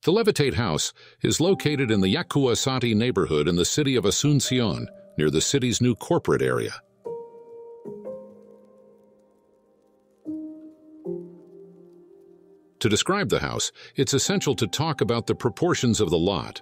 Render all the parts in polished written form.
The Levitate House is located in the Yacuasati neighborhood in the city of Asunción, near the city's new corporate area. To describe the house, it's essential to talk about the proportions of the lot.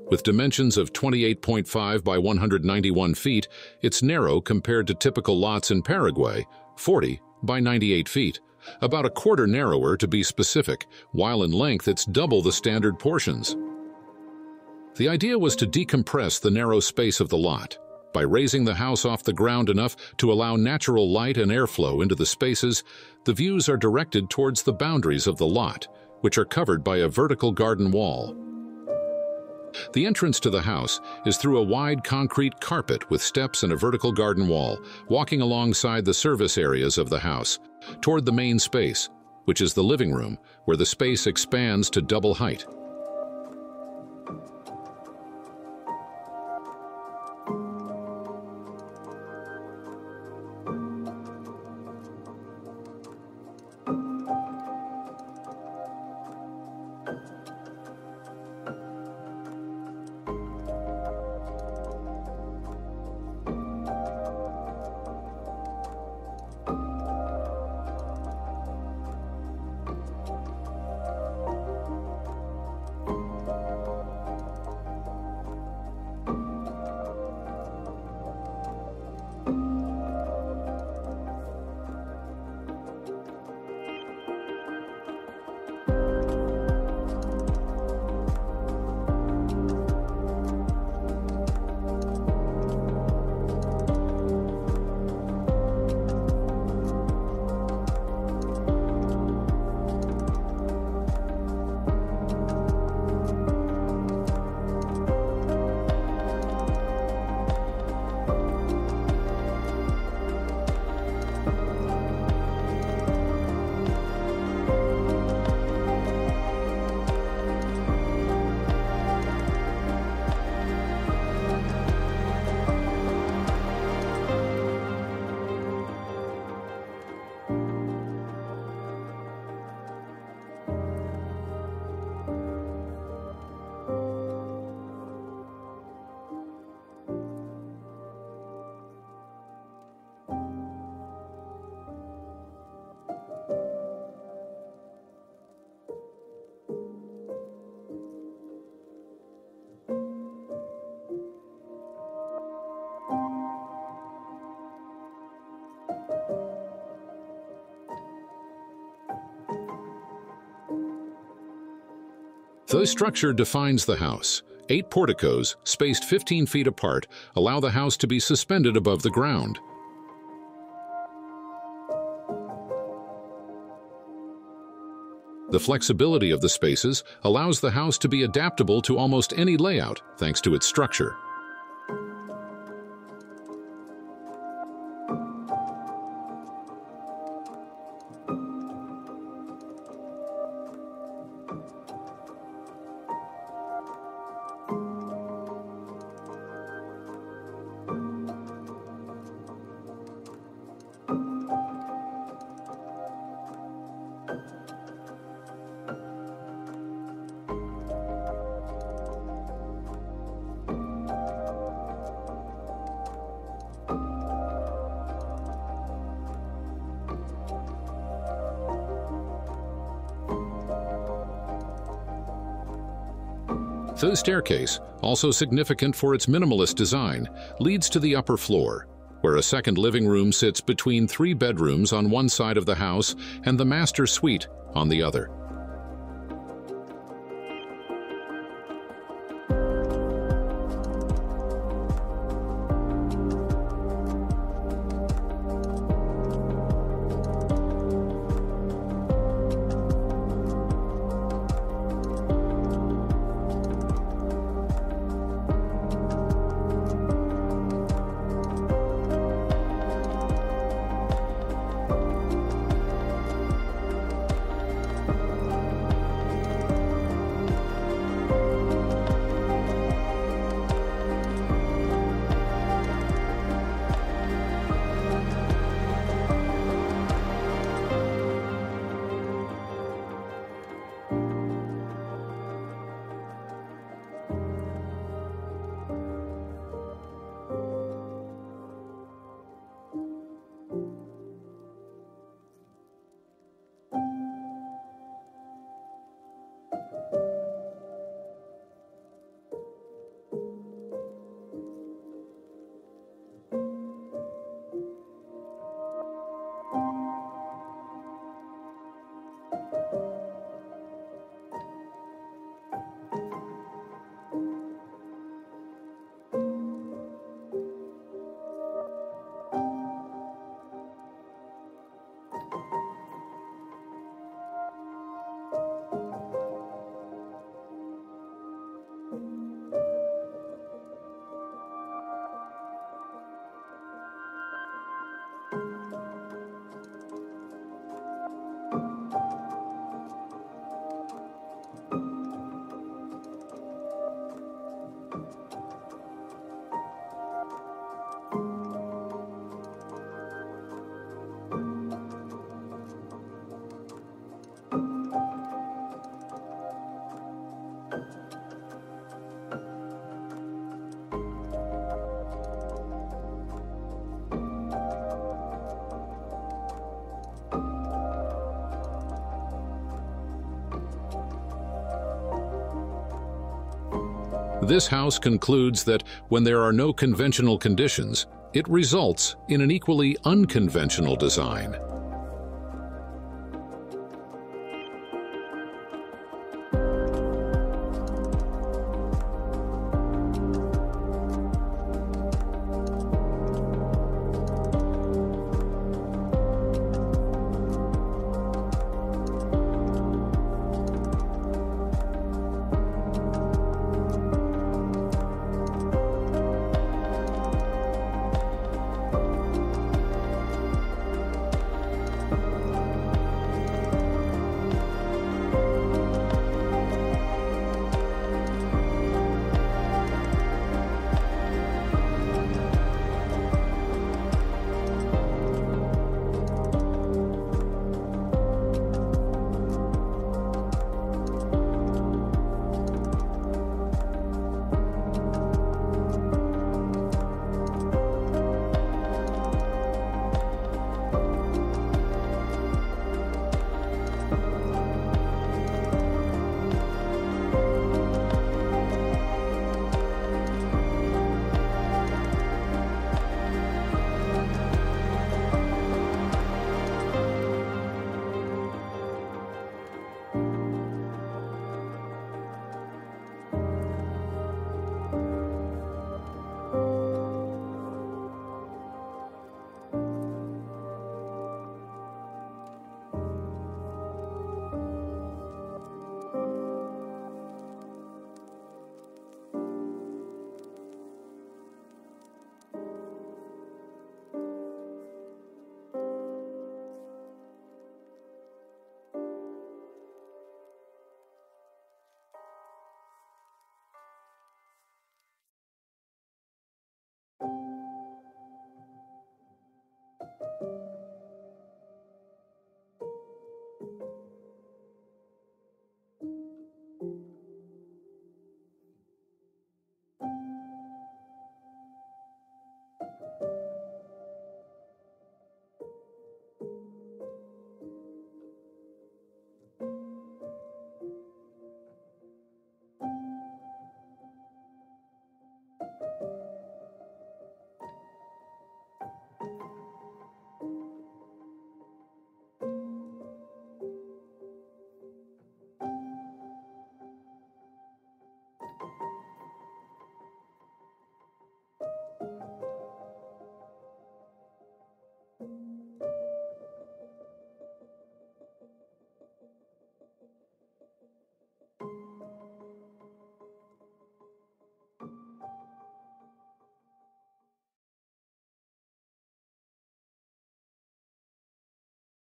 With dimensions of 28.5 by 191 feet, it's narrow compared to typical lots in Paraguay, 40 by 98 feet, about a quarter narrower to be specific, while in length it's double the standard portions. The idea was to decompress the narrow space of the lot by raising the house off the ground enough to allow natural light and airflow into the spaces. The views are directed towards the boundaries of the lot, which are covered by a vertical garden wall. The entrance to the house is through a wide concrete carpet with steps and a vertical garden wall, walking alongside the service areas of the house, toward the main space, which is the living room, where the space expands to double height. The structure defines the house. 8 porticos, spaced 15 feet apart, allow the house to be suspended above the ground. The flexibility of the spaces allows the house to be adaptable to almost any layout, thanks to its structure. The staircase, also significant for its minimalist design, leads to the upper floor, where a second living room sits between 3 bedrooms on one side of the house and the master suite on the other. This house concludes that when there are no conventional conditions, it results in an equally unconventional design.